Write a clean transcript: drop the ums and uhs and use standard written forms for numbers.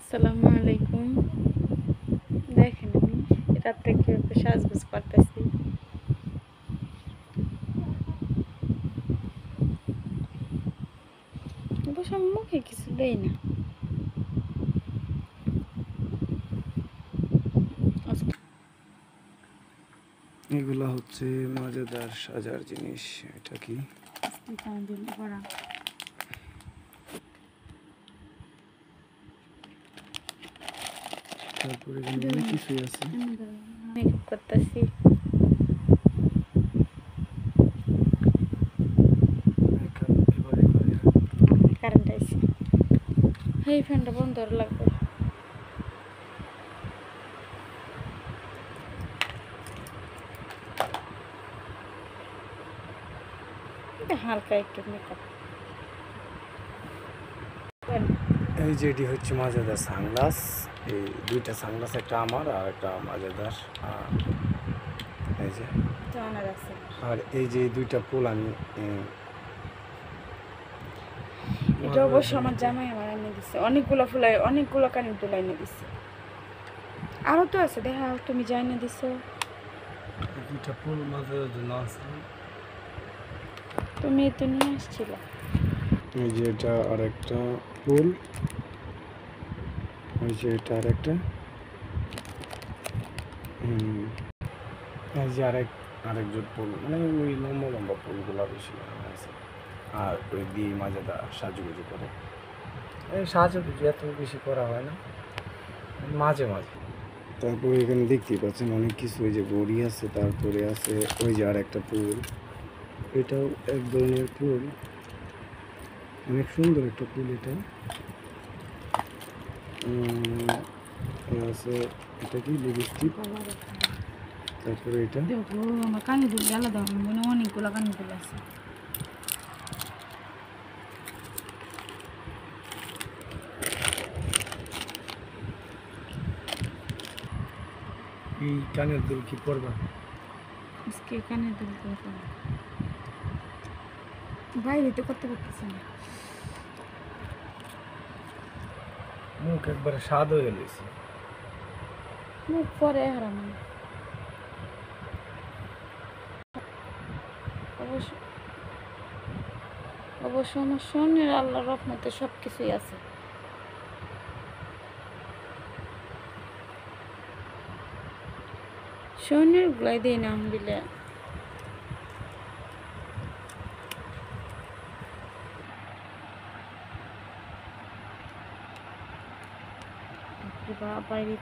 আসসালামু আলাইকুম। দেখেন আমি রাত্রে কীভাবে সাজগোজ করতেছি। অবশ্য আমি মুখে কিছু দেই না। এগুলো হচ্ছে মজাদার সাজার জিনিস। এটা কি? তারপরে অনেক কিছুই আছে। মেকআপ করতেছি। কারেন্ট আইছে, এই ফ্যানটা বন্ধ করা লাগবে। হালকা একটু মেকআপ। এই যে এটি হচ্ছে মজাদার সানগ্লাস। এই দুইটা সানগ্লাস, একটা আমার আর একটা মজাদার। এই যে আর এই যে দুইটা ফুল আমি এটা অবশ্য আমার জামাই আমার এনে দিচ্ছে। অনেকগুলো কানের দুল এনে দিচ্ছে। আরো তো আছে, দেখা তুমি যা এনে দিছো। দুইটা ফুল মজাদার জন্য আছে। তুমি তো নিয়ে আসছিলে। এই যে এটা আর একটা ফুল। এই যে এটা আর একটা। এই যে আরেকজন ফুল, মানে ওই লম্বা লম্বা ফুলগুলো বেশি আছে। আর ওই দিয়ে মজাদার সাজুগুজু করে। এই সাজুগুজু এত বেশি করা হয় না, মাঝে মাঝে। তারপরে এখানে দেখতেই পাচ্ছেন অনেক কিছু। ওই যে বড়ি আছে, তারপরে আছে ওই যে আর একটা ফুল। এটাও এক ধরনের ফুল, অনেক সুন্দর একটা ফুল এটা। আছে এটা কি লিপস্টিক। তারপরে এটা আমার কানে দুল আলাদা, মনে অনেকগুলো কানে দুল আছে। এই কানের দুল কি পরবা? আজকে কানের দুল করবো, বাইরে তো করতে পারতেছি না। মুখ একবারে স্বাদ হয়ে গেছে। মুখ পরে হারাম। অবশ্য অবশ্য আমার শোনের আল্লাহর রহমতে সব কিছুই আছে। শোনের গুলাই দিই না আলহামদুলিল্লাহ। বাইরে